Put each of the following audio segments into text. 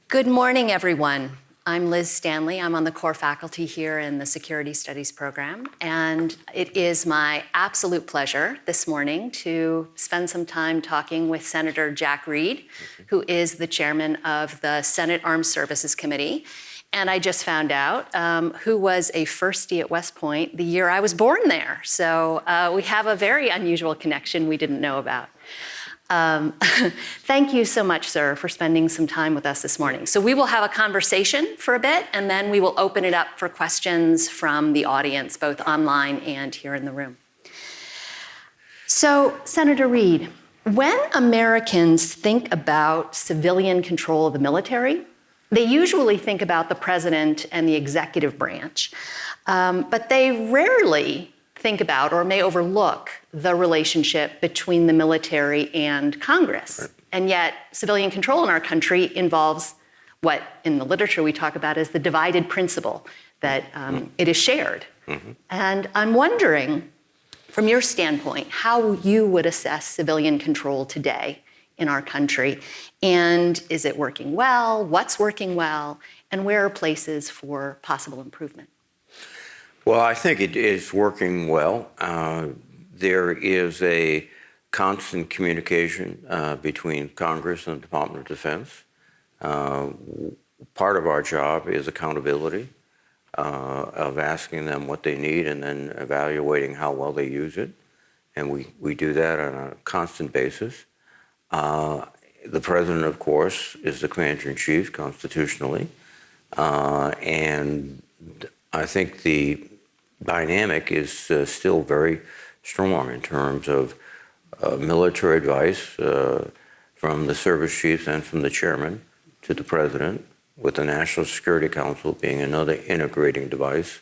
Good morning, everyone. I'm Liz Stanley. I'm on the core faculty here in the Security Studies program, and it is my absolute pleasure this morning to spend some time talking with Senator Jack Reed, who is the chairman of the Senate Armed Services Committee. And I just found out who was a firstie at West Point the year I was born there. So we have a very unusual connection we didn't know about. Thank you so much, sir, for spending some time with us this morning. So we will have a conversation for a bit, and then we will open it up for questions from the audience, both online and here in the room. So, Senator Reed, when Americans think about civilian control of the military, they usually think about the president and the executive branch, but they rarely think about or may overlook the relationship between the military and Congress. Right. And yet, civilian control in our country involves what in the literature we talk about as the divided principle, that it is shared. Mm-hmm. And I'm wondering, from your standpoint, how you would assess civilian control today in our country, and is it working well, what's working well, and where are places for possible improvement? Well, I think it is working well. There is a constant communication between Congress and the Department of Defense. Part of our job is accountability, of asking them what they need and then evaluating how well they use it. And we do that on a constant basis. The President, of course, is the Commander-in-Chief constitutionally. And I think the dynamic is still very strong in terms of military advice from the service chiefs and from the chairman to the president, with the National Security Council being another integrating device.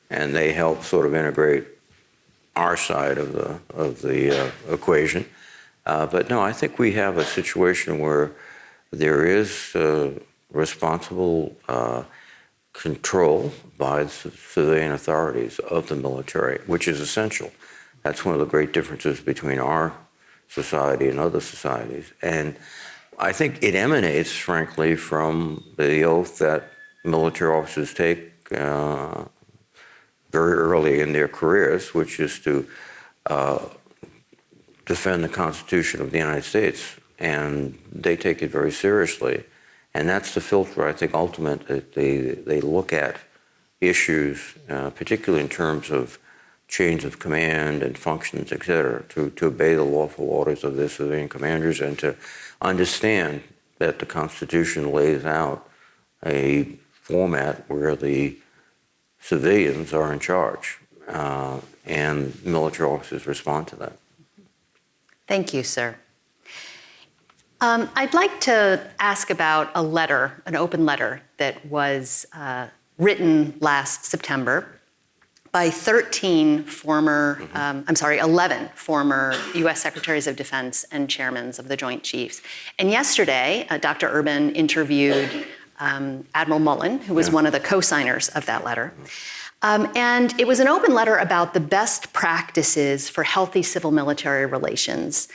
And they help sort of integrate our side of the equation. But no, I think we have a situation where there is responsible control by the civilian authorities of the military, which is essential. That's one of the great differences between our society and other societies. And I think it emanates, frankly, from the oath that military officers take very early in their careers, which is to defend the Constitution of the United States. And they take it very seriously. And that's the filter, I think, ultimately they look at issues, particularly in terms of chains of command and functions, et cetera, to obey the lawful orders of their civilian commanders and to understand that the Constitution lays out a format where the civilians are in charge, and military officers respond to that. Thank you, sir. I'd like to ask about a letter, an open letter that was written last September by 11 former U.S. Secretaries of Defense and chairmen of the Joint Chiefs. And yesterday, Dr. Urban interviewed Admiral Mullen, who was one of the co-signers of that letter. And it was an open letter about the best practices for healthy civil-military relations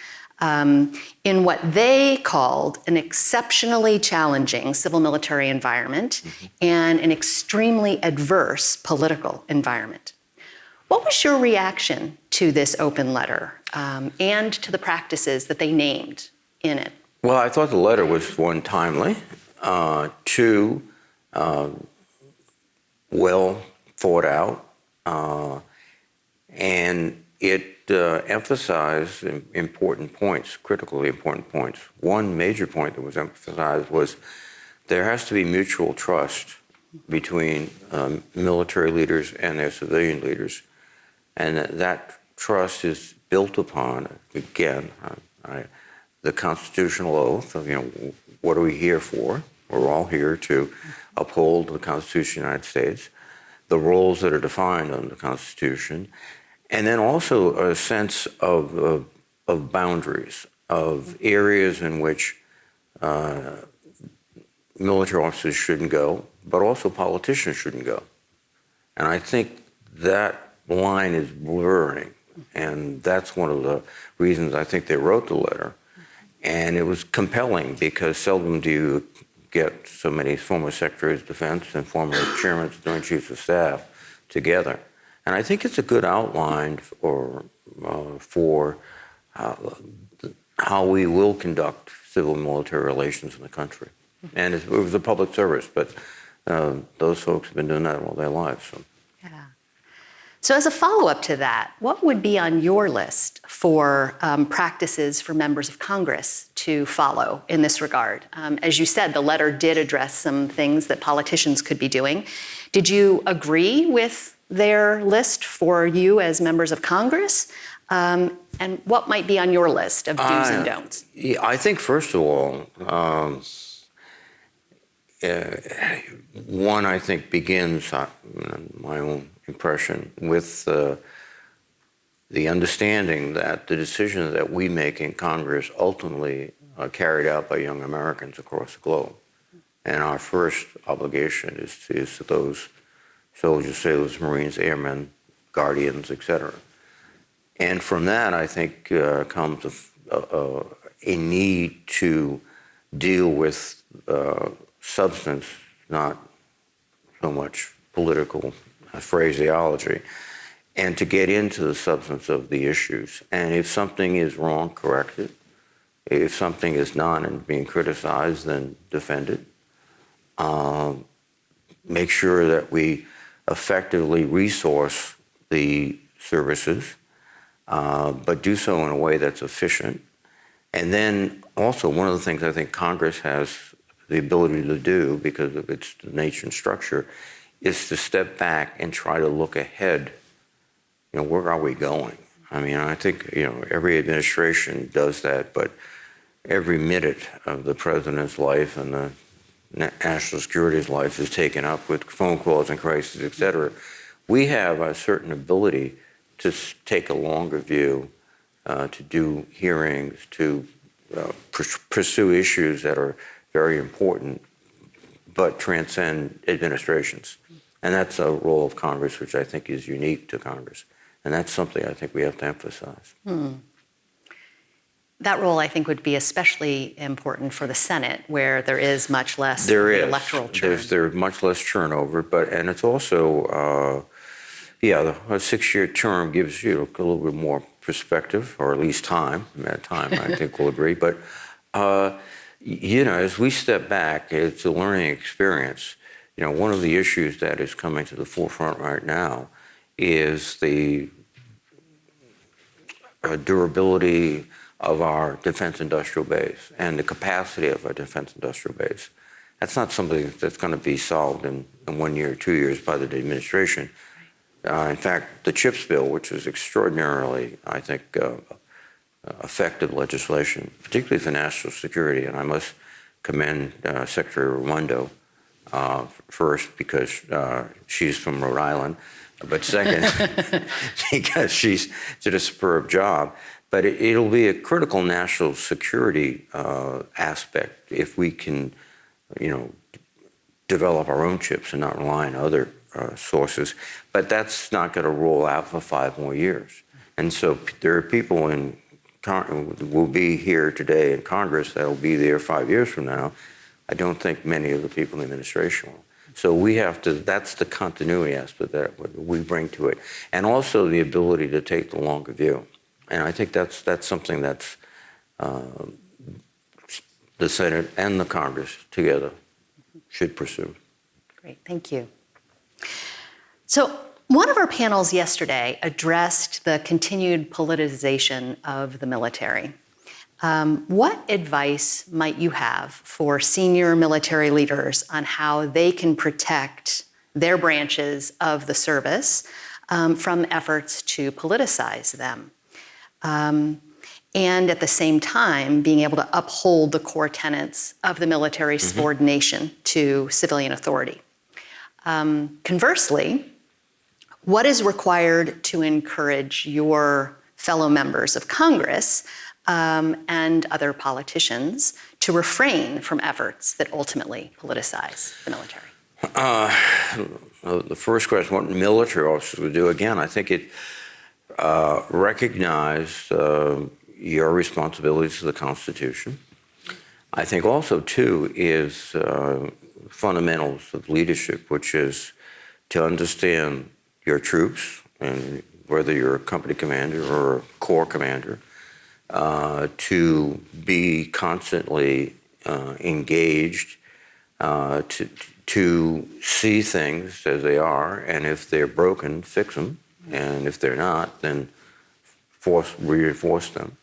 in what they called an exceptionally challenging civil-military environment and an extremely adverse political environment. What was your reaction to this open letter and to the practices that they named in it? Well, I thought the letter was, one, timely, two, well thought out, and it emphasized important points, critically important points. One major point that was emphasized was there has to be mutual trust between military leaders and their civilian leaders, and that trust is built upon, again, the constitutional oath of, what are we here for? We're all here to uphold the Constitution of the United States, the roles that are defined under the Constitution, and then also a sense of boundaries, of areas in which military officers shouldn't go, but also politicians shouldn't go. And I think that line is blurring, and that's one of the reasons I think they wrote the letter. And it was compelling because seldom do you get so many former Secretaries of Defense and former Chairmen of Joint Chiefs of Staff together. And I think it's a good outline for how we will conduct civil-military relations in the country. And it was a public service, but those folks have been doing that all their lives. So. Yeah. So as a follow-up to that, what would be on your list for practices for members of Congress to follow in this regard? As you said, the letter did address some things that politicians could be doing. Did you agree with their list for you as members of Congress? And what might be on your list of do's and don'ts? I think, first of all, one, I think, begins, my own impression, with the understanding that the decisions that we make in Congress ultimately are carried out by young Americans across the globe. And our first obligation is to those soldiers, sailors, Marines, airmen, guardians, etc. And from that, I think, comes a need to deal with substance, not so much political phraseology, and to get into the substance of the issues. And if something is wrong, correct it. If something is not and being criticized, then defend it. Make sure that we effectively resource the services, but do so in a way that's efficient. And then also, one of the things I think Congress has the ability to do, because of its nature and structure, is to step back and try to look ahead. Where are we going? I mean, I think, every administration does that, but every minute of the president's life and the national security's life is taken up with phone calls and crises, et cetera. We have a certain ability to take a longer view, to do hearings, to pursue issues that are very important, but transcend administrations. And that's a role of Congress, which I think is unique to Congress. And that's something I think we have to emphasize. That role, I think, would be especially important for the Senate, where there is much less electoral churn. There's much less turnover, and it's also, a 6-year term gives you a little bit more perspective, or at least time. I think we'll agree. But, as we step back, it's a learning experience. One of the issues that is coming to the forefront right now is the durability of our defense industrial base and the capacity of our defense industrial base. That's not something that's going to be solved in 1 year or 2 years by the administration. In fact, the CHIPS bill, which is extraordinarily, I think, effective legislation, particularly for national security, and I must commend Secretary Raimondo first, because she's from Rhode Island, but second, because she's did a superb job. But it'll be a critical national security aspect if we can, develop our own chips and not rely on other sources. But that's not going to roll out for 5 more years. And so there are people will be here today in Congress that will be there 5 years from now. I don't think many of the people in the administration will. So we have to, that's the continuity aspect that we bring to it. And also the ability to take the longer view. And I think that's something that's the Senate and the Congress together should pursue. Great, thank you. So one of our panels yesterday addressed the continued politicization of the military. What advice might you have for senior military leaders on how they can protect their branches of the service from efforts to politicize them? And at the same time, being able to uphold the core tenets of the military subordination to civilian authority. Conversely, what is required to encourage your fellow members of Congress and other politicians to refrain from efforts that ultimately politicize the military? The first question, what military officers would do, again, I think it recognized your responsibilities to the Constitution. I think also, too, is fundamentals of leadership, which is to understand your troops, and whether you're a company commander or a corps commander, to be constantly engaged, to see things as they are, and if they're broken, fix them, and if they're not, then reinforce them.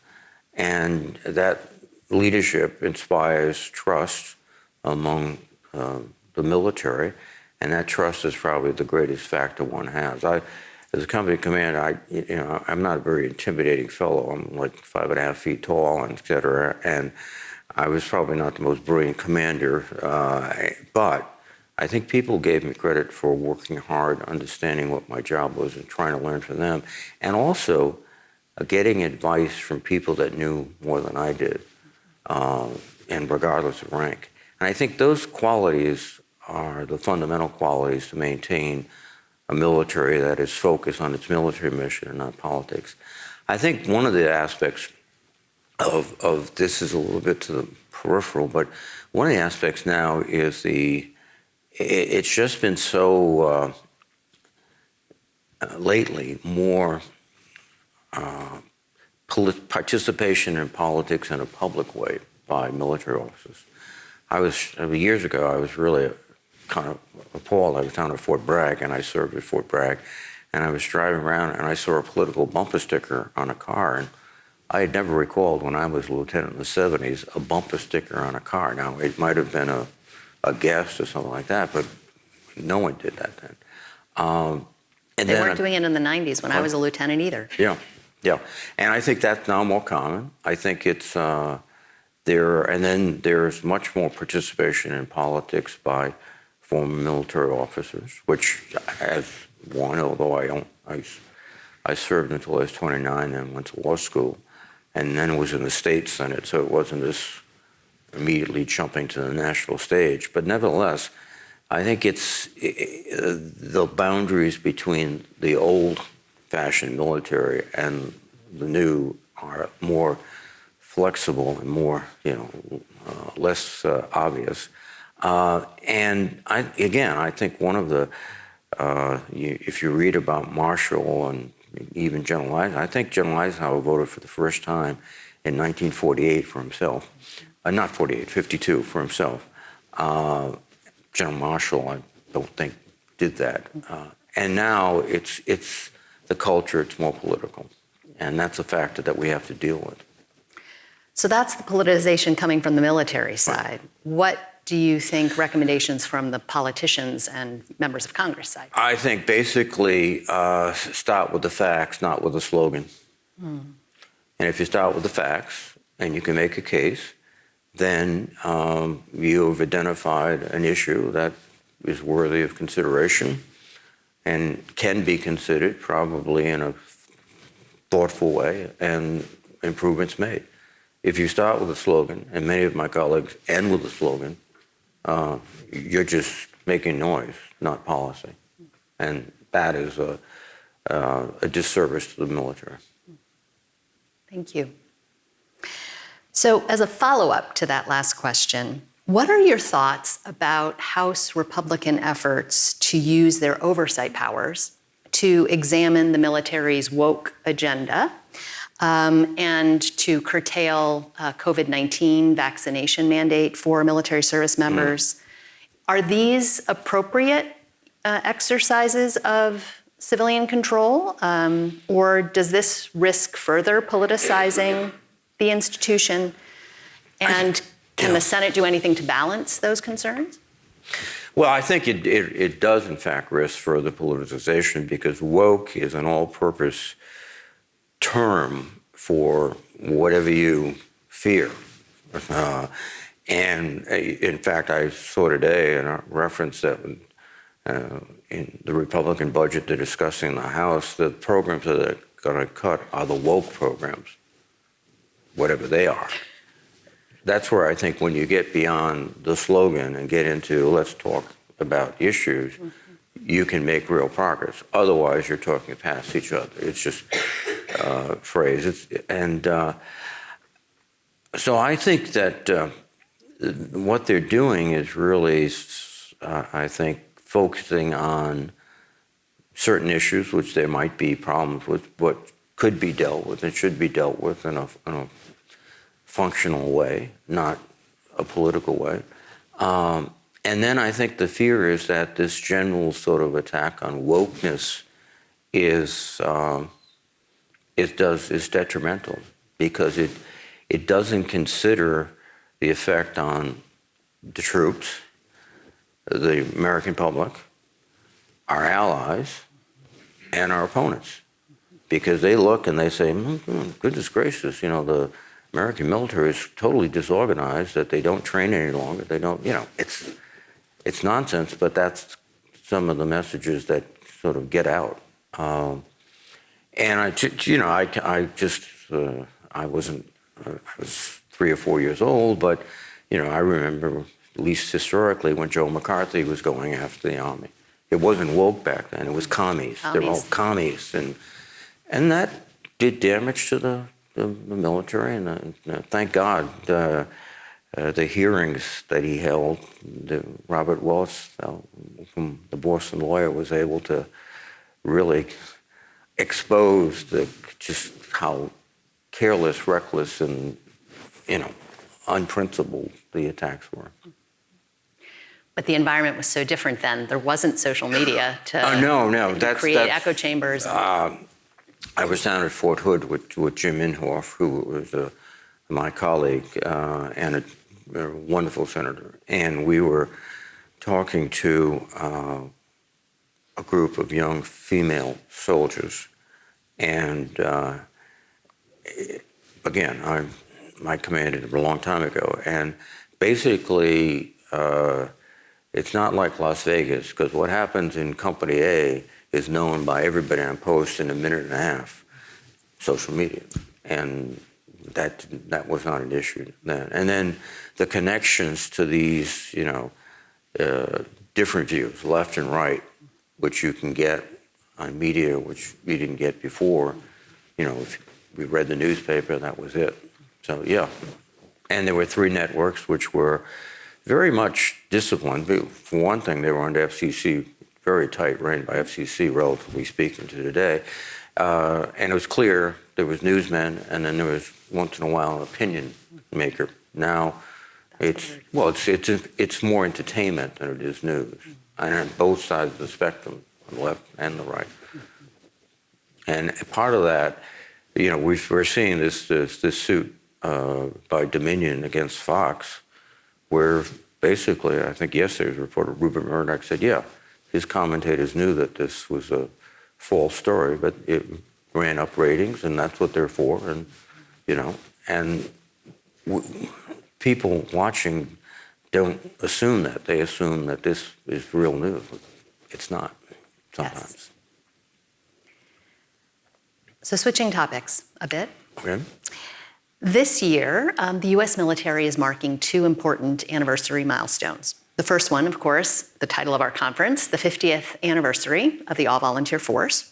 And that leadership inspires trust among the military, and that trust is probably the greatest factor one has. As a company commander, I'm not a very intimidating fellow. I'm like 5.5 feet tall, and et cetera, and I was probably not the most brilliant commander, but I think people gave me credit for working hard, understanding what my job was, and trying to learn from them, and also getting advice from people that knew more than I did, and regardless of rank. And I think those qualities are the fundamental qualities to maintain a military that is focused on its military mission and not politics. I think one of the aspects of this is a little bit to the peripheral, but one of the aspects now is it's just been so lately more participation in politics in a public way by military officers. Years ago, I was really kind of appalled. I was down at Fort Bragg, and I served at Fort Bragg, and I was driving around, and I saw a political bumper sticker on a car, and I had never recalled when I was a lieutenant in the 70s a bumper sticker on a car. Now, it might have been a guest or something like that, but no one did that then. They weren't doing it in the 90s when I was a lieutenant either. Yeah, yeah. And I think that's now more common. I think it's there, and then there's much more participation in politics by former military officers, which as one, although I served until I was 29 and went to law school, and then was in the state senate, so it wasn't this immediately jumping to the national stage. But nevertheless, I think it's the boundaries between the old-fashioned military and the new are more flexible and more, less obvious. And I think one of the, if you read about Marshall and even General Eisenhower, I think General Eisenhower voted for the first time in 1948 for himself. Not 48, 52 for himself. General Marshall, I don't think, did that. And now it's the culture, it's more political. And that's a factor that we have to deal with. So that's the politicization coming from the military side. What do you think recommendations from the politicians and members of Congress side? I think basically start with the facts, not with a slogan. And if you start with the facts and you can make a case, then you've identified an issue that is worthy of consideration and can be considered probably in a thoughtful way and improvements made. If you start with a slogan, and many of my colleagues end with a slogan, you're just making noise, not policy. And that is a disservice to the military. Thank you. So as a follow-up to that last question, what are your thoughts about House Republican efforts to use their oversight powers to examine the military's woke agenda and to curtail COVID-19 vaccination mandate for military service members? Are these appropriate exercises of civilian control, or does this risk further politicizing the institution? And can the Senate do anything to balance those concerns? Well, I think it does, in fact, risk further politicization because woke is an all-purpose term for whatever you fear. And in fact, I saw today a reference that in the Republican budget they're discussing in the House, the programs that they're going to cut are the woke programs, whatever they are. That's where I think when you get beyond the slogan and get into let's talk about issues, you can make real progress. Otherwise, you're talking past each other. It's just phrase. So I think that what they're doing is really, I think, focusing on certain issues, which there might be problems with, what could be dealt with and should be dealt with in a functional way, not a political way. And then I think the fear is that this general sort of attack on wokeness is detrimental, because it doesn't consider the effect on the troops, the American public, our allies, and our opponents. Because they look and they say, goodness gracious, the American military is totally disorganized, that they don't train any longer, they don't, it's nonsense, but that's some of the messages that sort of get out. And I was 3 or 4 years old, but, I remember, at least historically, when Joe McCarthy was going after the Army. It wasn't woke back then, it was commies. They were all commies. And that did damage to the military, and thank God the hearings that he held, Robert Walsh, from the Boston lawyer, was able to really expose just how careless, reckless, and unprincipled the attacks were. But the environment was so different then. There wasn't social media to create echo chambers. I was down at Fort Hood with Jim Inhofe, who was my colleague and a wonderful senator, and we were talking to a group of young female soldiers, and again, I commanded a long time ago, and basically it's not like Las Vegas, because what happens in Company A is known by everybody on post in a minute and a half, social media, and that was not an issue then. And then the connections to these, different views, left and right, which you can get on media, which you didn't get before. If we read the newspaper, that was it. So yeah, and there were 3 networks which were very much disciplined. For one thing, they were under FCC, very tight rein by FCC, relatively speaking, to today. And it was clear there was newsmen, and then there was once in a while an opinion maker. Now, it's more entertainment than it is news, and on both sides of the spectrum, on the left and the right. And part of that, we're seeing this suit by Dominion against Fox, where basically, I think yesterday's reporter, Rupert Murdoch, said, yeah, his commentators knew that this was a false story, but it ran up ratings, and that's what they're for. And, people watching don't assume that. They assume that this is real news. It's not, sometimes. Yes. So switching topics a bit. Okay. This year, the U.S. military is marking 2 important anniversary milestones. The first one, of course, the title of our conference, the 50th anniversary of the all-volunteer force.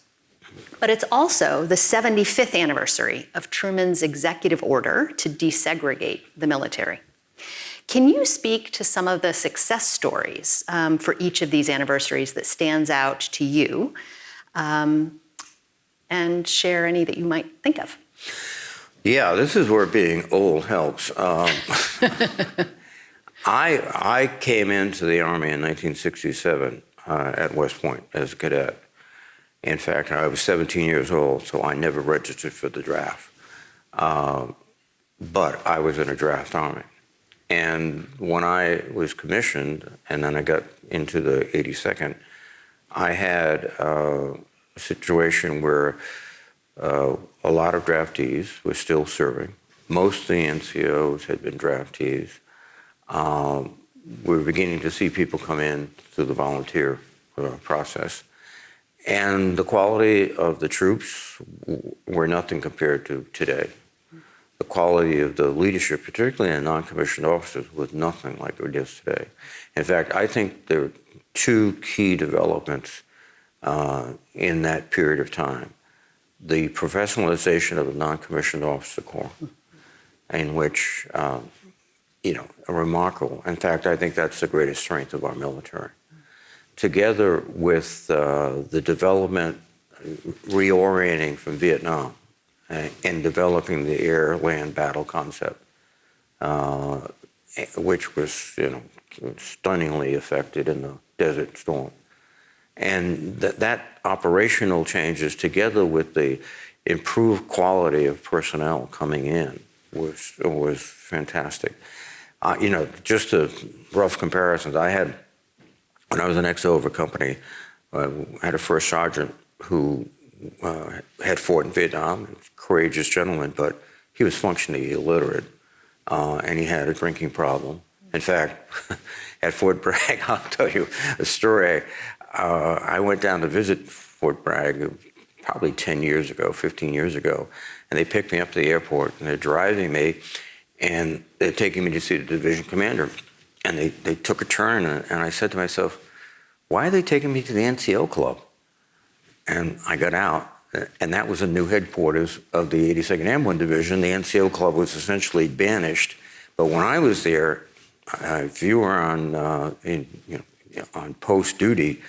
But it's also the 75th anniversary of Truman's executive order to desegregate the military. Can you speak to some of the success stories for each of these anniversaries that stands out to you, and share any that you might think of? Yeah, this is where being old helps. I came into the Army in 1967 at West Point as a cadet. In fact, I was 17 years old, so I never registered for the draft. But I was in a draft Army. And when I was commissioned, and then I got into the 82nd, I had a situation where a lot of draftees were still serving. Most of the NCOs had been draftees. We were beginning to see people come in through the volunteer process. And the quality of the troops were nothing compared to today. The quality of the leadership, particularly in non-commissioned officers, was nothing like it is today. In fact, I think there are 2 key developments in that period of time. The professionalization of the non-commissioned officer corps, in which remarkable. In fact, I think that's the greatest strength of our military. Together with the development, reorienting from Vietnam and developing the air-land battle concept, which was, stunningly affected in the Desert Storm. And that operational changes, together with the improved quality of personnel coming in, was fantastic. Just a rough comparisons. When I was an XO of a company, I had a first sergeant who had fought in Vietnam, a courageous gentleman, but he was functionally illiterate, and he had a drinking problem. In fact, at Fort Bragg, I'll tell you a story. I went down to visit Fort Bragg probably 10 years ago, 15 years ago, and they picked me up to the airport, and they're driving me, and they're taking me to see the division commander. And they took a turn, and I said to myself, why are they taking me to the NCO club? And I got out, and that was the new headquarters of the 82nd Airborne Division. The NCO club was essentially banished. But when I was there, if you were on post duty,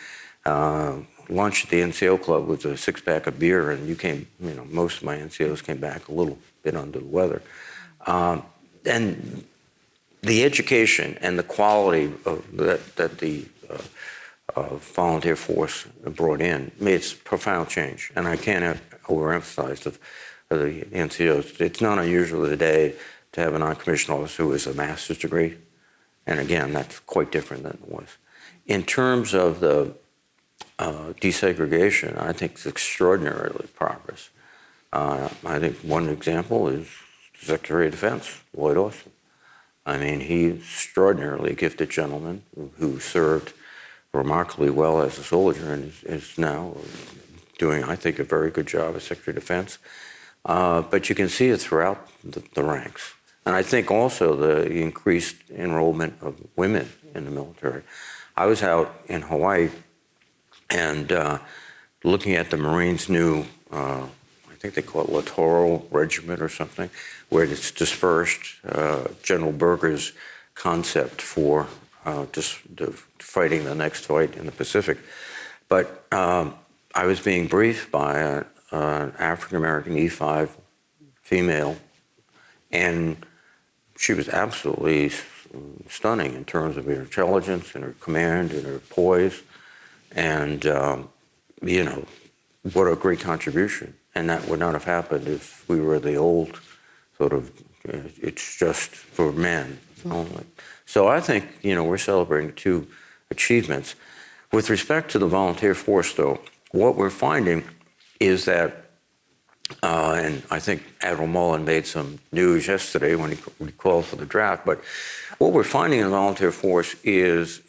lunch at the NCO club was a six-pack of beer, and most of my NCOs came back a little bit under the weather. And the education and the quality that the volunteer force brought in made a profound change. And I can't overemphasize the NCOs. It's not unusual today to have a non-commissioned officer who has a master's degree. And again, that's quite different than it was. In terms of the desegregation, I think it's extraordinarily progress. I think one example is Secretary of Defense, Lloyd Austin. I mean, he's an extraordinarily gifted gentleman who served remarkably well as a soldier and is now doing, I think, a very good job as Secretary of Defense. But you can see it throughout the ranks. And I think also the increased enrollment of women in the military. I was out in Hawaii and looking at the Marines' new, I think they call it Littoral Regiment or something, where it's dispersed, General Berger's concept for just fighting the next fight in the Pacific. But I was being briefed by an African-American E5 female, and she was absolutely stunning in terms of her intelligence and her command and her poise. And, what a great contribution. And that would not have happened if we were the old sort of, it's just for men only. So I think, we're celebrating two achievements. With respect to the volunteer force, though, what we're finding is that, and I think Admiral Mullen made some news yesterday when he called for the draft, but what we're finding in the volunteer force is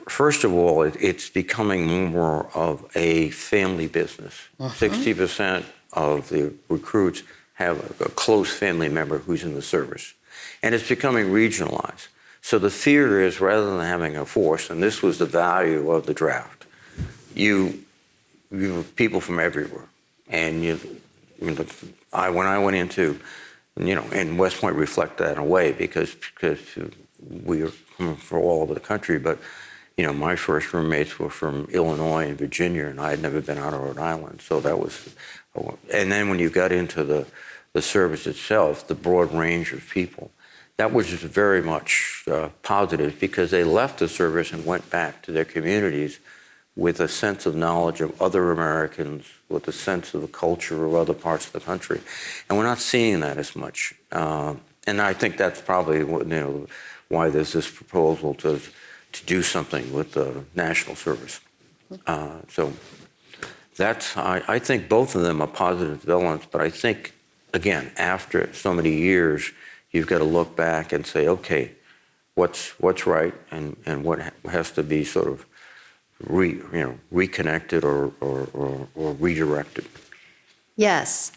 first of all, it's becoming more of a family business. 60% of the recruits have a close family member who's in the service. And it's becoming regionalized. So the fear is, rather than having a force, and this was the value of the draft, you have people from everywhere. And when I went into, and West Point reflect that in a way because we are coming from all over the country, but my first roommates were from Illinois and Virginia, and I had never been out of Rhode Island. So that was, and then when you got into the service itself, the broad range of people, that was just very much positive because they left the service and went back to their communities with a sense of knowledge of other Americans, with a sense of the culture of other parts of the country. And we're not seeing that as much. And I think that's probably why there's this proposal to do something with the national service. So that's, I think both of them are positive developments, but I think, again, after so many years, you've got to look back and say, okay, what's right and what has to be sort of reconnected or redirected. Yes.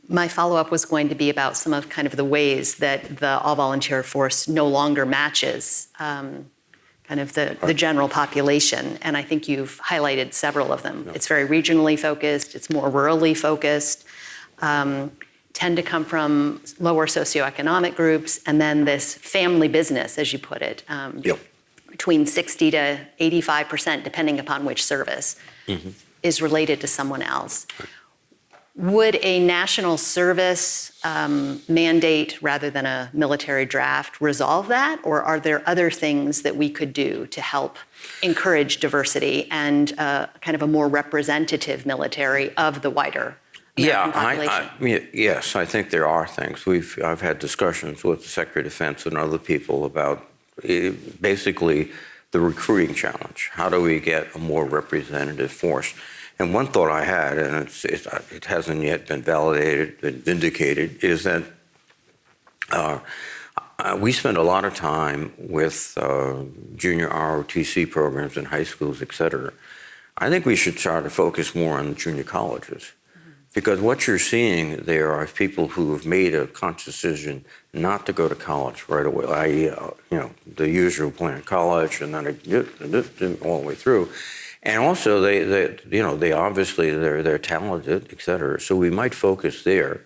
My follow-up was going to be about some of kind of the ways that the all-volunteer force no longer matches kind of the general population. And I think you've highlighted several of them. No. It's very regionally focused. It's more rurally focused. tend to come from lower socioeconomic groups, and then this family business, as you put it, Yep. between 60 to 85%, depending upon which service, is related to someone else. Would a national service mandate rather than a military draft resolve that? Or are there other things that we could do to help encourage diversity and kind of a more representative military of the wider American population? Yes, I think there are things. I've had discussions with the Secretary of Defense and other people about basically the recruiting challenge. How do we get a more representative force? And one thought I had, and it hasn't yet been validated, been vindicated, is that we spend a lot of time with junior ROTC programs in high schools, et cetera. I think we should try to focus more on junior colleges. Because what you're seeing there are people who have made a conscious decision not to go to college right away, i.e., the usual plan, college, and then all the way through. And also, they obviously they're talented, et cetera. So we might focus there,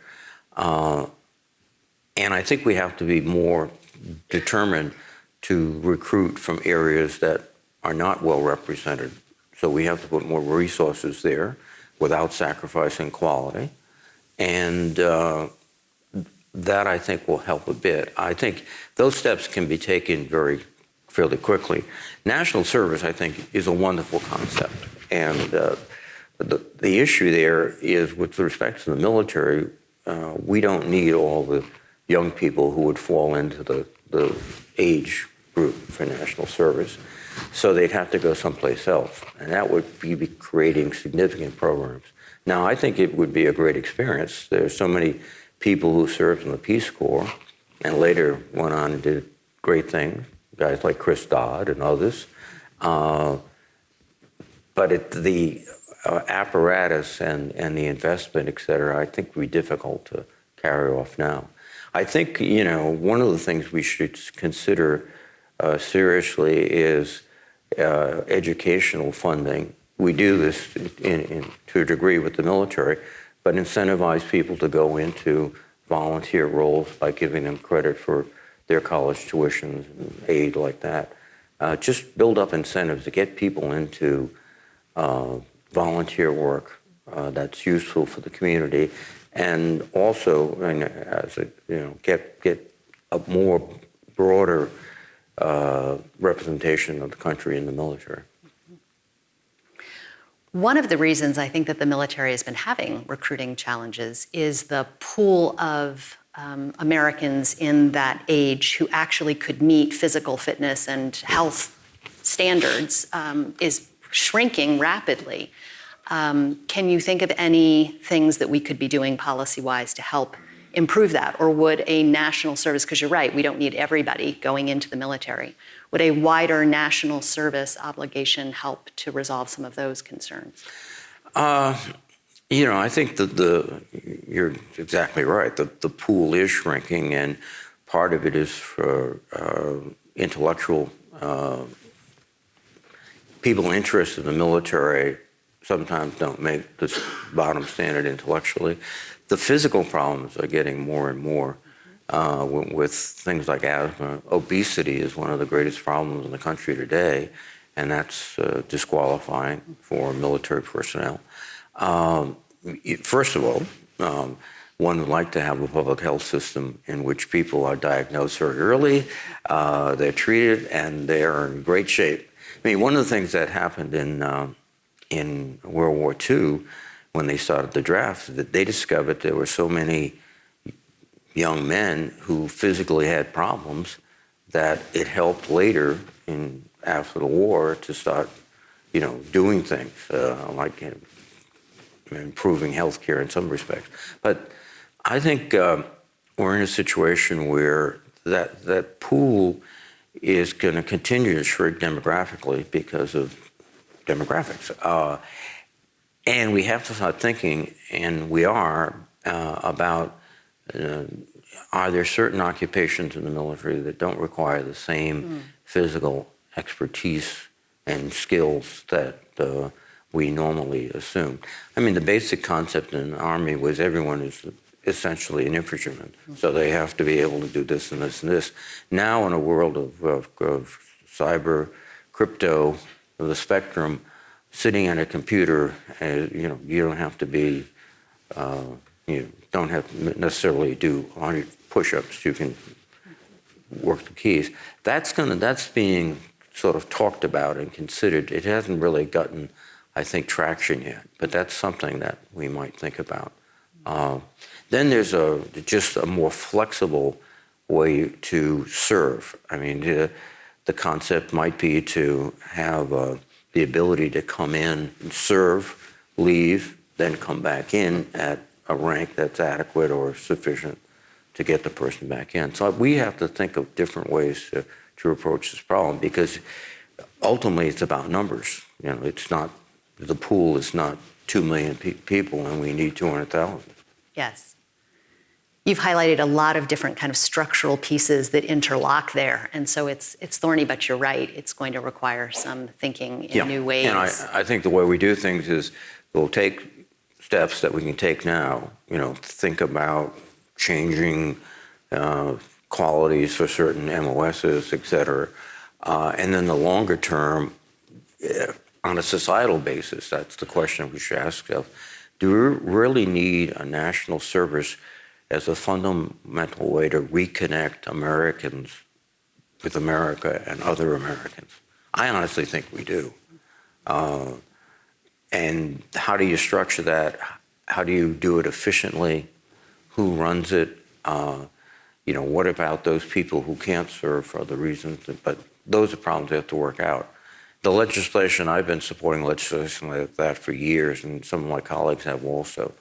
and I think we have to be more determined to recruit from areas that are not well represented. So we have to put more resources there without sacrificing quality, and that I think will help a bit. I think those steps can be taken fairly quickly. National service, I think, is a wonderful concept. And the issue there is, with respect to the military, we don't need all the young people who would fall into the age group for national service. So they'd have to go someplace else. And that would be creating significant programs. Now, I think it would be a great experience. There's so many people who served in the Peace Corps and later went on and did great things. Guys like Chris Dodd and others. But the apparatus and the investment, et cetera, I think would be difficult to carry off now. I think, one of the things we should consider seriously is educational funding. We do this to a degree with the military, but incentivize people to go into volunteer roles by giving them credit for their college tuitions and aid like that. Just build up incentives to get people into volunteer work that's useful for the community, and also, get a more broader representation of the country in the military. One of the reasons I think that the military has been having recruiting challenges is the pool of Americans in that age who actually could meet physical fitness and health standards is shrinking rapidly. Can you think of any things that we could be doing policy-wise to help improve that? Or would a national service, because you're right, we don't need everybody going into the military, would a wider national service obligation help to resolve some of those concerns? I think that you're exactly right. The pool is shrinking, and part of it is for intellectual people interested in the military sometimes don't make the bottom standard intellectually. The physical problems are getting more and more with things like asthma. Obesity is one of the greatest problems in the country today, and that's disqualifying for military personnel. First of all, one would like to have a public health system in which people are diagnosed very early, they're treated, and they're in great shape. I mean, one of the things that happened in World War II, when they started the draft, is that they discovered there were so many young men who physically had problems that it helped later after the war to start, doing things like improving healthcare in some respects. But I think we're in a situation where that pool is going to continue to shrink demographically because of demographics. And we have to start thinking, and we are, about are there certain occupations in the military that don't require the same physical expertise and skills that we normally assume. I mean, the basic concept in the Army was everyone is essentially an infringement. So they have to be able to do this and this and this. Now in a world of cyber, crypto, the spectrum, sitting at a computer, you don't have to be, you don't have to necessarily do 100 push-ups. You can work the keys. That's being sort of talked about and considered. It hasn't really gotten, I think, traction yet, but that's something that we might think about. Then there's just a more flexible way to serve. I mean, the concept might be to have the ability to come in and serve, leave, then come back in at a rank that's adequate or sufficient to get the person back in. So we have to think of different ways to approach this problem, because ultimately it's about numbers. It's not, the pool is not 2 million people and we need 200,000. Yes. You've highlighted a lot of different kind of structural pieces that interlock there. And so it's thorny, but you're right. It's going to require some thinking in new ways. And I think the way we do things is we'll take steps that we can take now, think about changing qualities for certain MOSs, et cetera. And then the longer term, on a societal basis, that's the question we should ask ourselves. Do we really need a national service as a fundamental way to reconnect Americans with America and other Americans? I honestly think we do. And how do you structure that? How do you do it efficiently? Who runs it? What about those people who can't serve for other reasons? But those are problems we have to work out. The legislation, I've been supporting legislation like that for years, and some of my colleagues have also.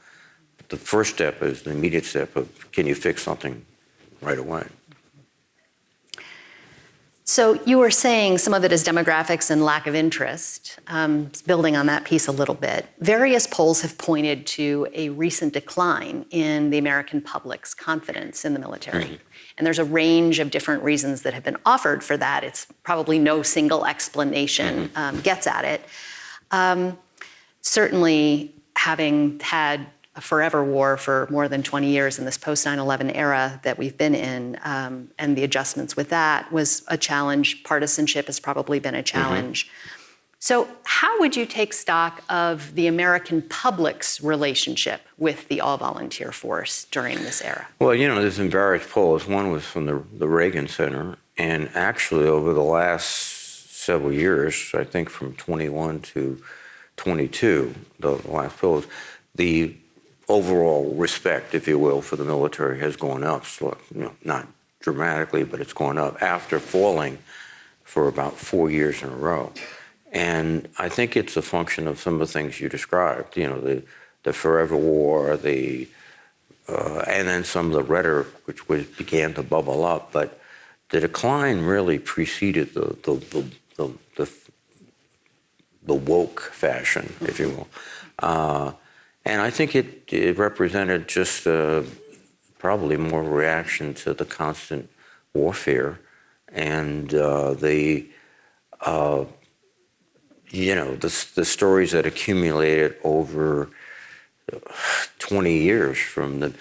The first step is the immediate step of, can you fix something right away? So you were saying some of it is demographics and lack of interest. Building on that piece a little bit, various polls have pointed to a recent decline in the American public's confidence in the military. Mm-hmm. And there's a range of different reasons that have been offered for that. It's probably no single explanation gets at it. Certainly, having had a forever war for more than 20 years in this post-9/11 era that we've been in, and the adjustments with that was a challenge. Partisanship has probably been a challenge. Mm-hmm. So how would you take stock of the American public's relationship with the all-volunteer force during this era? Well, there's been various polls. One was from the Reagan Center, and actually over the last several years, I think from 21 to 22, the last polls, the overall respect, if you will, for the military has gone up. So, not dramatically, but it's gone up after falling for about 4 years in a row. And I think it's a function of some of the things you described, the forever war, and then some of the rhetoric which began to bubble up. But the decline really preceded the woke fashion, if you will. And I think it represented just probably more reaction to the constant warfare and the stories that accumulated over 20 years from the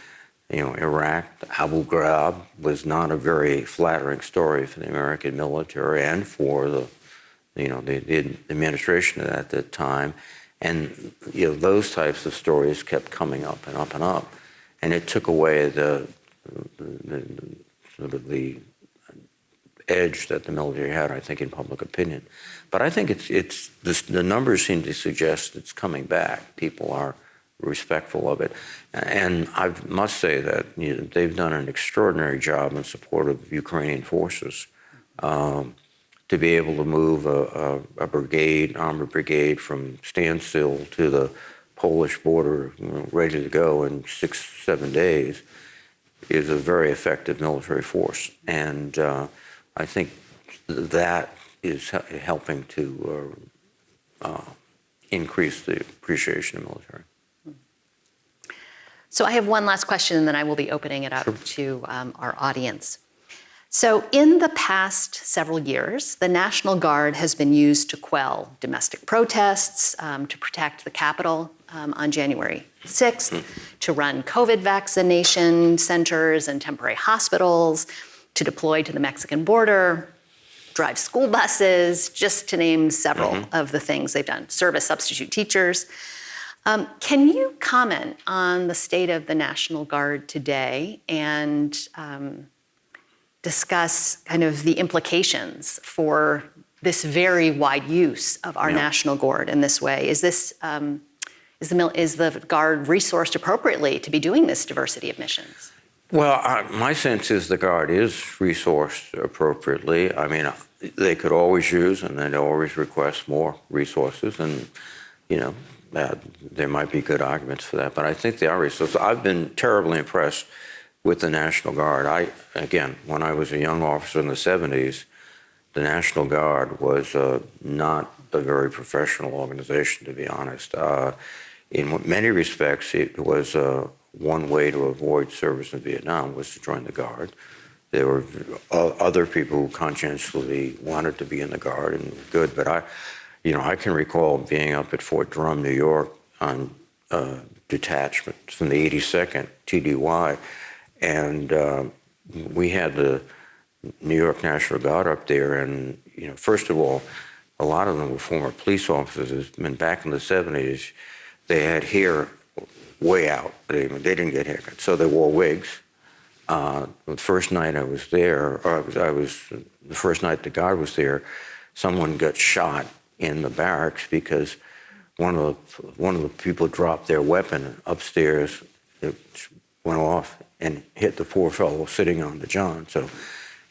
Iraq. Abu Ghraib was not a very flattering story for the American military and for the administration at that time. And those types of stories kept coming up and up and up, and it took away the edge that the military had, I think, in public opinion. But I think the numbers seem to suggest it's coming back. People are respectful of it, and I must say that they've done an extraordinary job in support of Ukrainian forces. To be able to move a brigade, armored brigade, from standstill to the Polish border, ready to go in 6-7 days, is a very effective military force. And I think that is helping to increase the appreciation of military. So I have one last question, and then I will be opening it up to our audience. So in the past several years, the National Guard has been used to quell domestic protests, to protect the Capitol on January 6th, to run COVID vaccination centers and temporary hospitals, to deploy to the Mexican border, drive school buses, just to name several of the things they've done, service substitute teachers. Can you comment on the state of the National Guard today and discuss kind of the implications for this very wide use of our National Guard in this way? Is this is the Guard resourced appropriately to be doing this diversity of missions? Well, my sense is the Guard is resourced appropriately. I mean, they could always use and they'd always request more resources, and there might be good arguments for that. But I think they are resourced. I've been terribly impressed with the National Guard. Again, when I was a young officer in the 70s, the National Guard was not a very professional organization, to be honest. In many respects, it was one way to avoid service in Vietnam was to join the Guard. There were other people who conscientiously wanted to be in the Guard, and good. But I can recall being up at Fort Drum, New York, on detachment from the 82nd TDY, and we had the New York National Guard up there. And first of all, a lot of them were former police officers. And back in the 70s, they had hair way out. They didn't get haircuts, so they wore wigs. The first night I was there, or the first night the Guard was there, someone got shot in the barracks because one of the people dropped their weapon upstairs. It went off and hit the poor fellow sitting on the john. So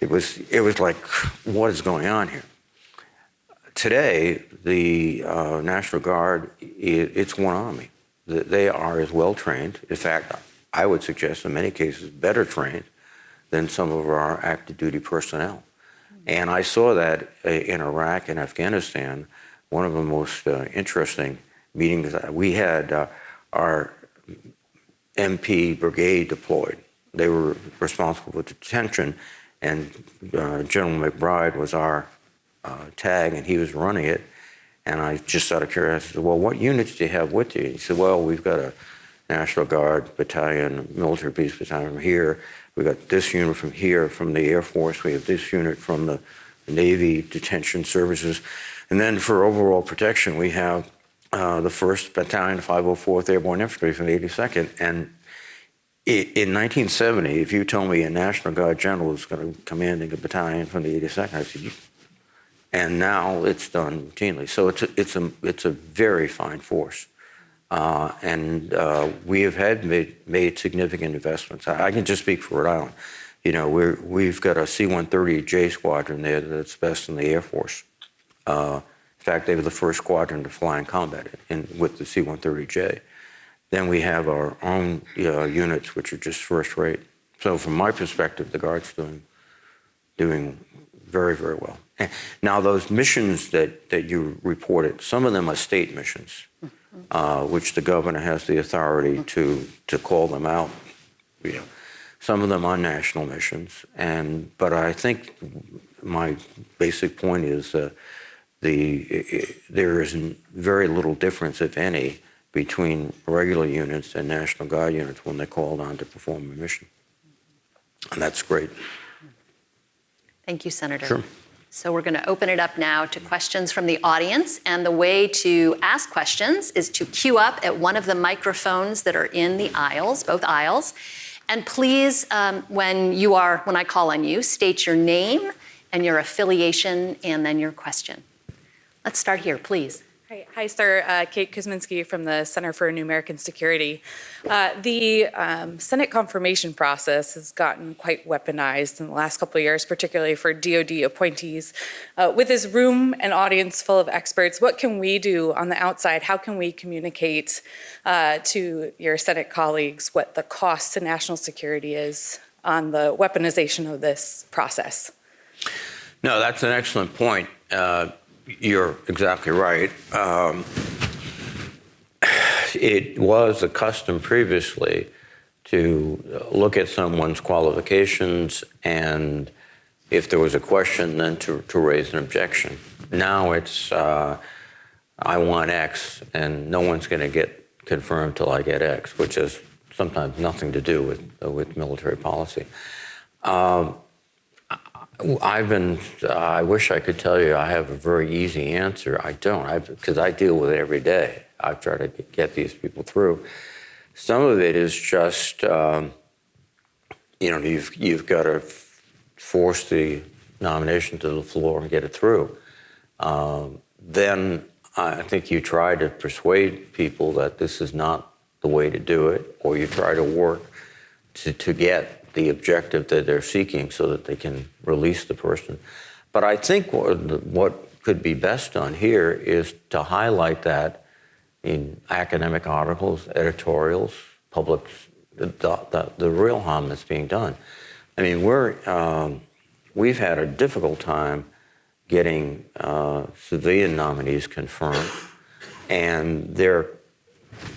it was like, what is going on here? Today, the National Guard, it's one army. They are as well trained. In fact, I would suggest in many cases better trained than some of our active duty personnel. And I saw that in Iraq and Afghanistan. One of the most interesting meetings we had, our MP brigade deployed. They were responsible for detention, and General McBride was our tag, and he was running it. And I just out of curiosity said, well, what units do you have with you? He said, well, we've got a National Guard battalion, military police battalion from here. We got this unit from here, from the Air Force. We have this unit from the Navy Detention Services. And then for overall protection, we have the 1st Battalion, 504th Airborne Infantry from the 82nd. And in 1970, if you told me a National Guard general was going to commanding a battalion from the 82nd, I said, and now it's done routinely. So it's a very fine force. And we have made significant investments. I can just speak for Rhode Island. We've got a C-130J squadron there that's best in the Air Force. In fact, they were the first squadron to fly in combat with the C-130J. Then we have our own units, which are just first rate. So from my perspective, the Guard's doing very, very well. Now, those missions that you reported, some of them are state missions, which the governor has the authority to call them out. Some of them are national missions, but I think my basic point is there is very little difference, if any, between regular units and National Guard units when they're called on to perform a mission, and that's great. Thank you, Senator. Sure. So we're going to open it up now to questions from the audience. And the way to ask questions is to queue up at one of the microphones that are in the aisles, both aisles. And please, when I call on you, state your name and your affiliation and then your question. Let's start here, please. Hi, sir. Kate Kuzminski from the Center for New American Security. The Senate confirmation process has gotten quite weaponized in the last couple of years, particularly for DOD appointees. With this room and audience full of experts, what can we do on the outside? How can we communicate to your Senate colleagues what the cost to national security is on the weaponization of this process? No, that's an excellent point. You're exactly right. It was a custom previously to look at someone's qualifications and if there was a question, then to raise an objection. Now it's, I want X, and no one's going to get confirmed till I get X, which has sometimes nothing to do with military policy. I wish I could tell you I have a very easy answer. I don't, because I deal with it every day. I've tried to get these people through. Some of it is just, you've got to force the nomination to the floor and get it through. Then I think you try to persuade people that this is not the way to do it, or you try to work to get the objective that they're seeking so that they can release the person. But I think what could be best done here is to highlight that in academic articles, editorials, public, the real harm that's being done. I mean, we've had a difficult time getting civilian nominees confirmed, and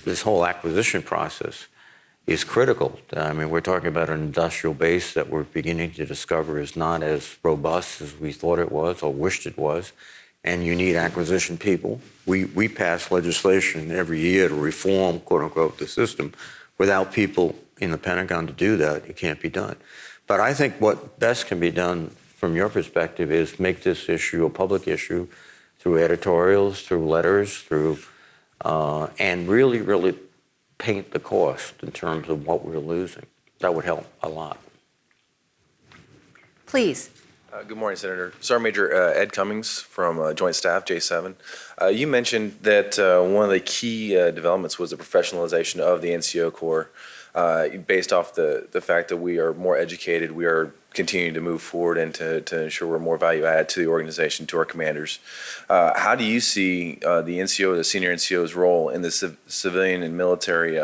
this whole acquisition process is critical. I mean, we're talking about an industrial base that we're beginning to discover is not as robust as we thought it was or wished it was, and you need acquisition people. We pass legislation every year to reform, quote unquote, the system. Without people in the Pentagon to do that, it can't be done. But I think what best can be done from your perspective is make this issue a public issue through editorials, through letters, through, and really, really paint the cost in terms of what we're losing. That would help a lot. Please. Good morning, Senator. Sergeant Major Ed Cummings from Joint Staff, J7. You mentioned that one of the key developments was the professionalization of the NCO Corps. Based off the fact that we are more educated, we are continuing to move forward and to ensure we're more value added to the organization, to our commanders. How do you see the NCO, the senior NCO's role in the civilian and military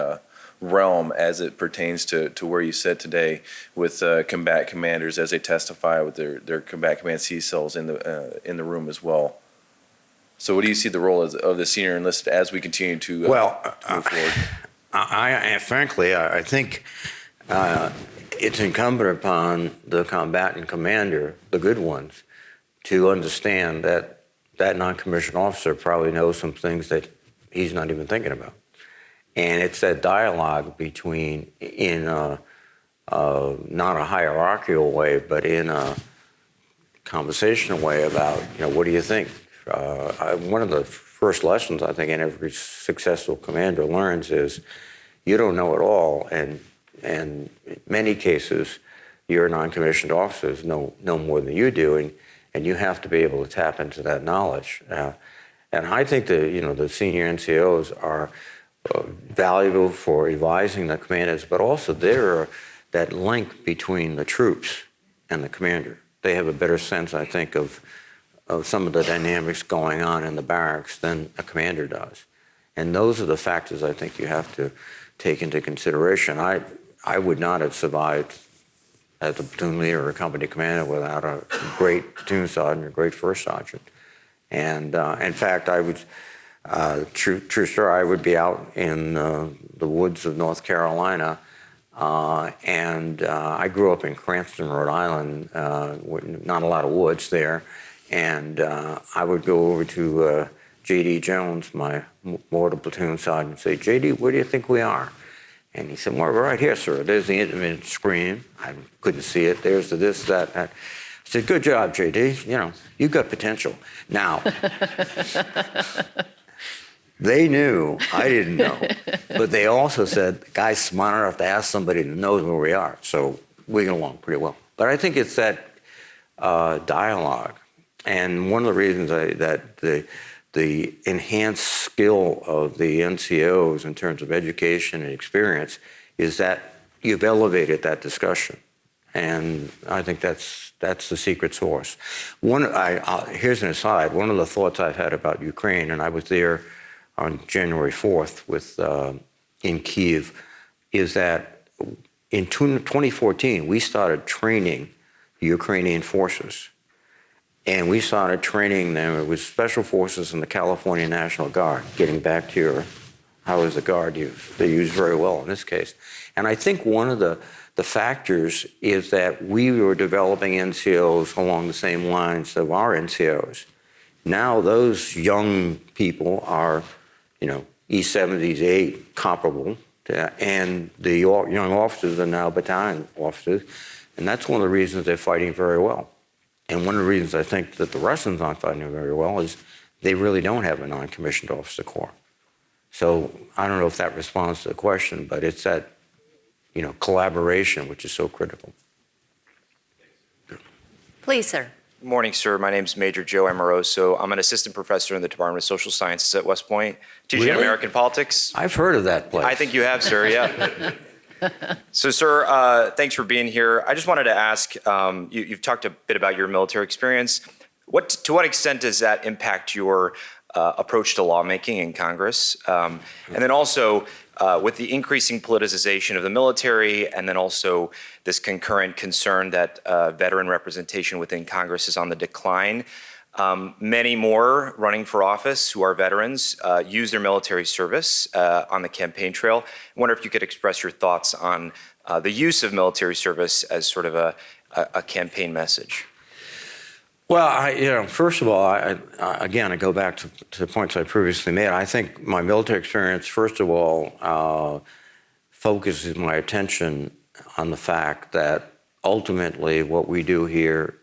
realm as it pertains to where you sit today with combat commanders as they testify with their combat command CSOs in the room as well? So what do you see the role of the senior enlisted as we continue to move forward? Frankly, I think it's incumbent upon the combatant commander, the good ones, to understand that that non-commissioned officer probably knows some things that he's not even thinking about. And it's that dialogue between, in not a hierarchical way, but in a conversational way about, what do you think? One of the first lessons I think every successful commander learns is you don't know it all, and in many cases, your non-commissioned officers know more than you do, and you have to be able to tap into that knowledge. And I think the senior NCOs are valuable for advising the commanders, but also they're that link between the troops and the commander. They have a better sense, I think, of some of the dynamics going on in the barracks than a commander does. And those are the factors I think you have to take into consideration. I would not have survived as a platoon leader or a company commander without a great platoon sergeant, a great first sergeant. And in fact, I would, true story, I would be out in the woods of North Carolina, and I grew up in Cranston, Rhode Island, not a lot of woods there, and I would go over to J.D. Jones, my mortar platoon sergeant, and say, J.D., where do you think we are? And he said, well, we're right here, sir. There's the intermittent screen. I couldn't see it. There's the this, that. I said, good job, J.D. You've got potential. Now, they knew, I didn't know, but they also said, the guy's smart enough to ask somebody that knows where we are. So we get along pretty well. But I think it's that dialogue. And one of the reasons that the enhanced skill of the NCOs in terms of education and experience is that you've elevated that discussion. And I think that's the secret sauce. Here's an aside. One of the thoughts I've had about Ukraine, and I was there on January 4th in Kyiv, is that in 2014, we started training the Ukrainian forces. And we started training them. It was Special Forces and the California National Guard, getting back to how is the Guard used? They used very well in this case. And I think one of the the factors is that we were developing NCOs along the same lines of our NCOs. Now those young people are, E78 comparable, and the young officers are now battalion officers, and that's one of the reasons they're fighting very well. And one of the reasons I think that the Russians aren't fighting very well is they really don't have a non-commissioned officer corps. So I don't know if that responds to the question, but it's that, collaboration which is so critical. Please, sir. Good morning, sir. My name is Major Joe Amoroso. I'm an assistant professor in the Department of Social Sciences at West Point, teaching Really? American politics. I've heard of that place. I think you have, sir, yeah. So, sir, thanks for being here. I just wanted to ask, you've talked a bit about your military experience. To what extent does that impact your approach to lawmaking in Congress? And then also, with the increasing politicization of the military, and then also this concurrent concern that veteran representation within Congress is on the decline, many more running for office who are veterans use their military service on the campaign trail. I wonder if you could express your thoughts on the use of military service as sort of a campaign message. Well, first of all, I go back to the points I previously made. I think my military experience, first of all, focuses my attention on the fact that ultimately what we do here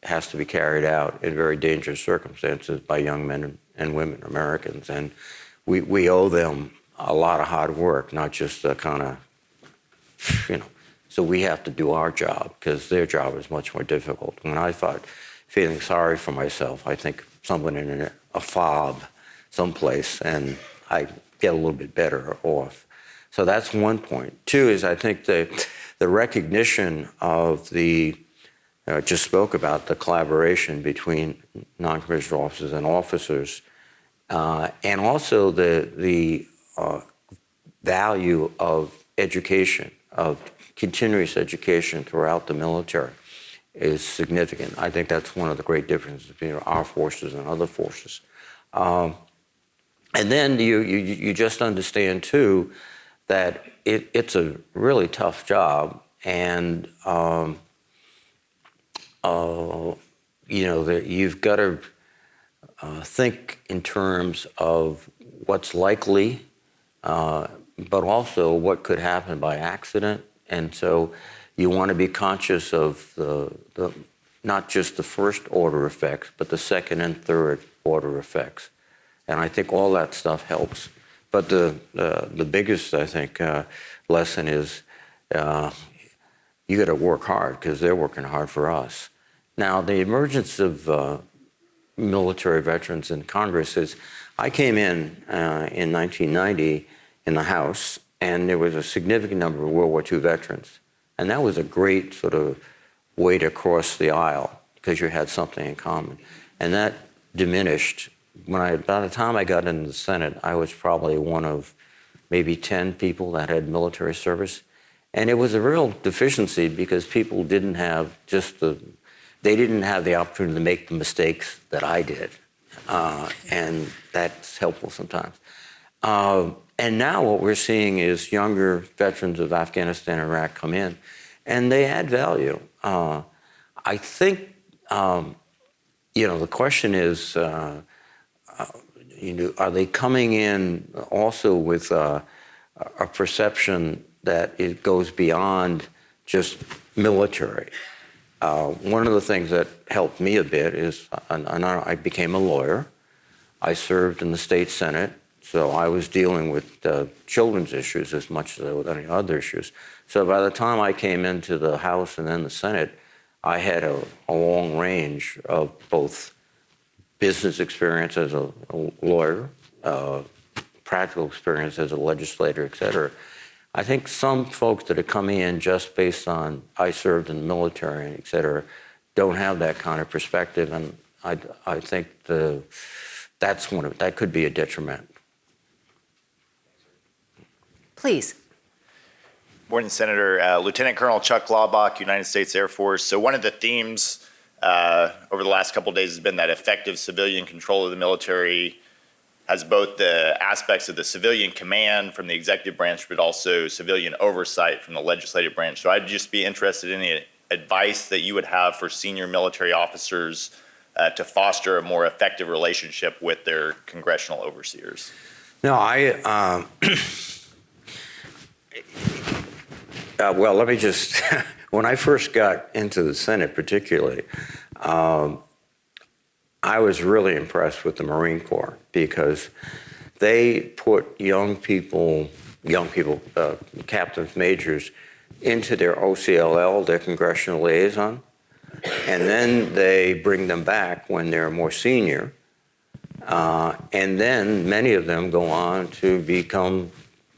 has to be carried out in very dangerous circumstances by young men and women, Americans. And we owe them a lot of hard work, not just the kind of, so we have to do our job because their job is much more difficult. When I thought, feeling sorry for myself, I think someone in a fob someplace, and I get a little bit better off. So that's one point. Two is I think the recognition of just spoke about the collaboration between non-commissioned officers and officers, and also the value of education, of continuous education throughout the military is significant. I think that's one of the great differences between our forces and other forces. And then you just understand, too, that it's a really tough job, and that you've got to think in terms of what's likely, but also what could happen by accident. And so you want to be conscious of the not just the first order effects, but the second and third order effects. And I think all that stuff helps. But the biggest, I think, lesson is you got to work hard because they're working hard for us. Now, the emergence of military veterans in Congress is, I came in 1990 in the House, and there was a significant number of World War II veterans. And that was a great sort of way to cross the aisle because you had something in common. And that diminished. By the time I got into the Senate, I was probably one of maybe 10 people that had military service. And it was a real deficiency because people didn't have they didn't have the opportunity to make the mistakes that I did. And that's helpful sometimes. And now what we're seeing is younger veterans of Afghanistan and Iraq come in, and they add value. I think, the question is, are they coming in also with a perception that it goes beyond just military? One of the things that helped me a bit is I became a lawyer. I served in the state Senate. So I was dealing with children's issues as much as with any other issues. So by the time I came into the House and then the Senate, I had a long range of both business experience as a lawyer, practical experience as a legislator, et cetera. I think some folks that are coming in just based on I served in the military, et cetera, don't have that kind of perspective, and I think that could be a detriment. Please. Morning, Senator. Lieutenant Colonel Chuck Laubach, United States Air Force. So one of the themes over the last couple of days has been that effective civilian control of the military has both the aspects of the civilian command from the executive branch, but also civilian oversight from the legislative branch. So I'd just be interested in any advice that you would have for senior military officers to foster a more effective relationship with their congressional overseers. No, well, let me just, when I first got into the Senate particularly, I was really impressed with the Marine Corps because they put young people, captains, majors, into their OCLL, their congressional liaison, and then they bring them back when they're more senior, and then many of them go on to become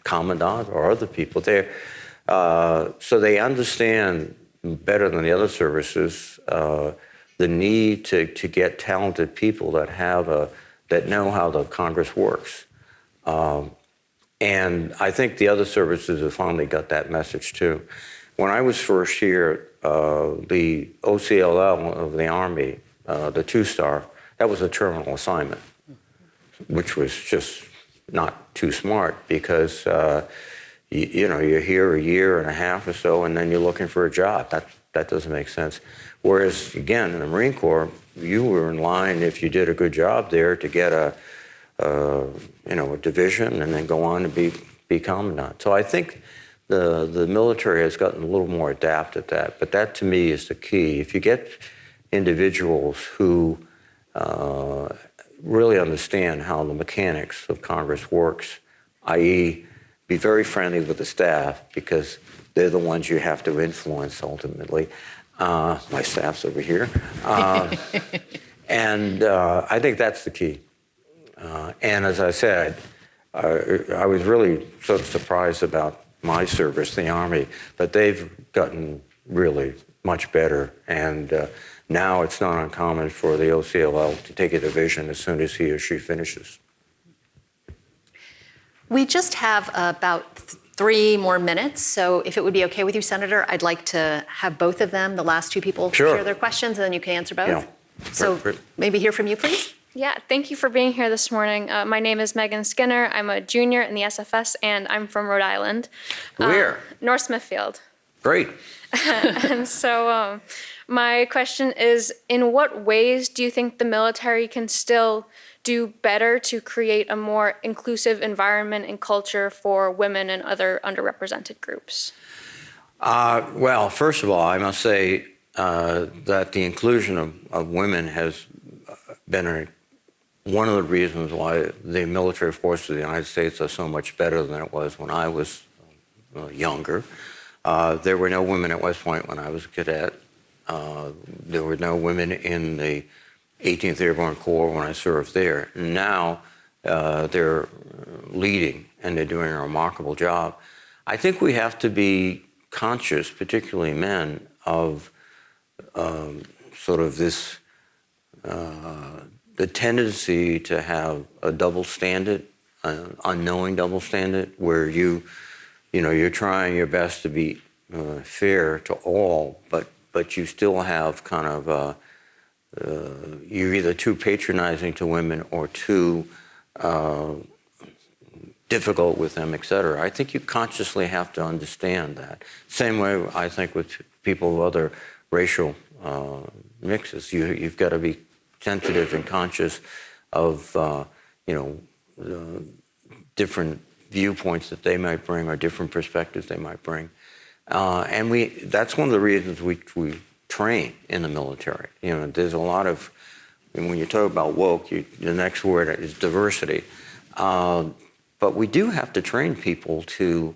commandant or other people there. So they understand better than the other services the need to get talented people that know how the Congress works. And I think the other services have finally got that message too. When I was first here, the OCLL of the Army, the 2-star, that was a terminal assignment, which was just not too smart because you're here a year and a half or so, and then you're looking for a job. That doesn't make sense. Whereas, again, in the Marine Corps, you were in line if you did a good job there to get a division and then go on to be commandant. So I think the military has gotten a little more adept at that. But that, to me, is the key. If you get individuals who really understand how the mechanics of Congress works, i.e., be very friendly with the staff because they're the ones you have to influence ultimately. My staff's over here. And I think that's the key. And as I said, I was really sort of surprised about my service, the Army, but they've gotten really much better. And now it's not uncommon for the OCLL to take a division as soon as he or she finishes. We just have about 3 more minutes, so if it would be okay with you, Senator, I'd like to have both of them, the last 2 people, share their questions, and then you can answer both. Yeah. So maybe hear from you, please. Yeah, thank you for being here this morning. My name is Megan Skinner. I'm a junior in the SFS, and I'm from Rhode Island. Where? North Smithfield. Great. And so my question is, in what ways do you think the military can still do better to create a more inclusive environment and culture for women and other underrepresented groups? Well, first of all, I must say that the inclusion of women has been one of the reasons why the military forces of the United States are so much better than it was when I was younger. There were no women at West Point when I was a cadet. There were no women in the 18th Airborne Corps when I served there. Now they're leading and they're doing a remarkable job. I think we have to be conscious, particularly men, of sort of this, the tendency to have a double standard, an unknowing double standard, where you're trying your best to be fair to all, but you still have kind of you're either too patronizing to women or too difficult with them, et cetera. I think you consciously have to understand that. Same way, I think, with people of other racial mixes. You've got to be sensitive and conscious of, different viewpoints that they might bring or different perspectives they might bring. And that's one of the reasons we train in the military. There's a lot of, when you talk about woke, the next word is diversity. But we do have to train people to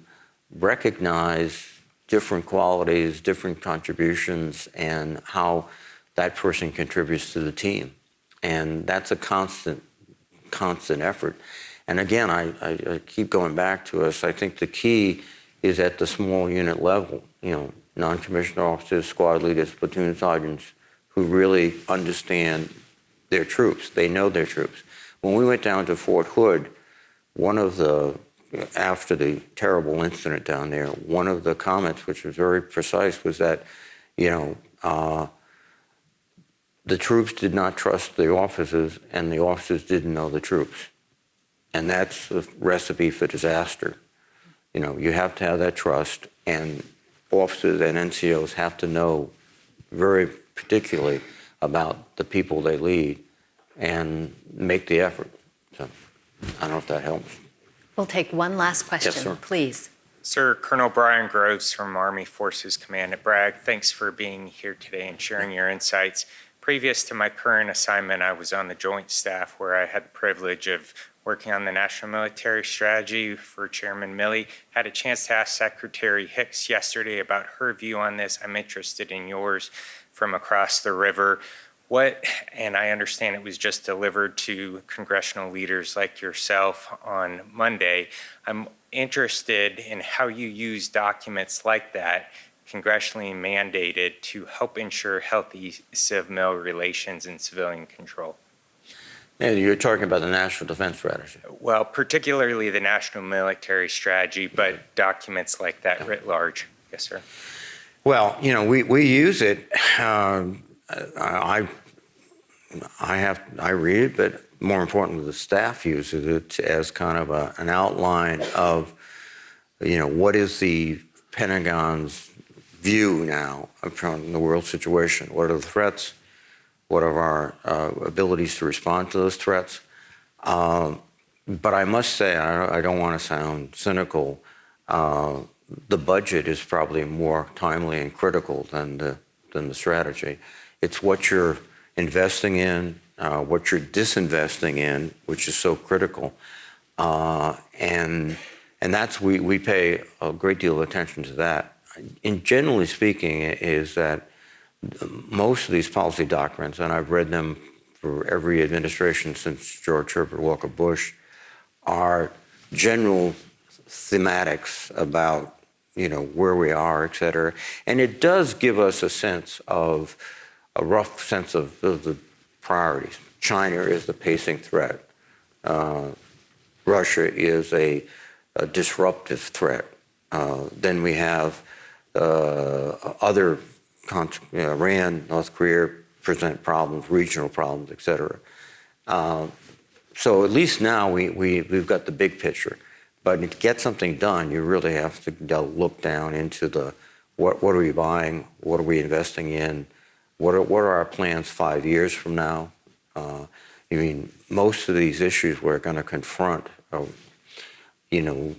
recognize different qualities, different contributions, and how that person contributes to the team. And that's a constant effort. And again, I keep going back to us. I think the key is at the small unit level, non-commissioned officers, squad leaders, platoon sergeants, who really understand their troops. They know their troops. When we went down to Fort Hood, after the terrible incident down there, one of the comments, which was very precise, was that, the troops did not trust the officers, and the officers didn't know the troops. And that's a recipe for disaster. You know, you have to have that trust, and officers and NCOs have to know very particularly about the people they lead and make the effort. So I don't know if that helps. We'll take one last question, Yes, sir. please. Sir, Colonel Brian Groves from Army Forces Command at Bragg. Thanks for being here today and sharing your insights. Previous to my current assignment, I was on the Joint Staff where I had the privilege of working on the National Military Strategy for Chairman Milley. Had a chance to ask Secretary Hicks yesterday about her view on this. I'm interested in yours from across the river. And I understand it was just delivered to congressional leaders like yourself on Monday. I'm interested in how you use documents like that, congressionally mandated, to help ensure healthy civil relations and civilian control. And you're talking about the National Defense Strategy. Well, particularly the National Military Strategy, but documents like that writ large. Yes, sir. Well, you know, we use it. I read it, but more importantly, the staff uses it as kind of an outline of, you know, what is the Pentagon's view now from the world situation? What are the threats? What are our abilities to respond to those threats? But I must say, I don't want to sound cynical. The budget is probably more timely and critical than the strategy. It's what you're investing in, what you're disinvesting in, which is so critical. And that's, we pay a great deal of attention to that. And generally speaking, is that most of these policy documents, and I've read them for every administration since George Herbert Walker Bush, are general thematics about, you know, where we are, et cetera. And it does give us a rough sense of the priorities. China is the pacing threat. Russia is a disruptive threat. Then we have other Iran, North Korea present problems, regional problems, et cetera. So at least now we've got the big picture. But to get something done, you really have to look down into what are we buying, what are we investing in, what are our plans 5 years from now. I mean, most of these issues we're going to confront, you know,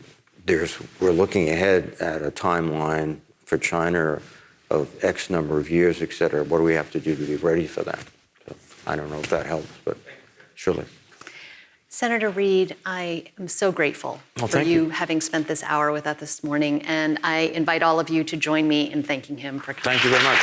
we're looking ahead at a timeline for China of X number of years, et cetera. What do we have to do to be ready for that? So I don't know if that helps, but surely. Senator Reid, I am so grateful for you having spent this hour with us this morning, and I invite all of you to join me in thanking him for coming. Thank you very much.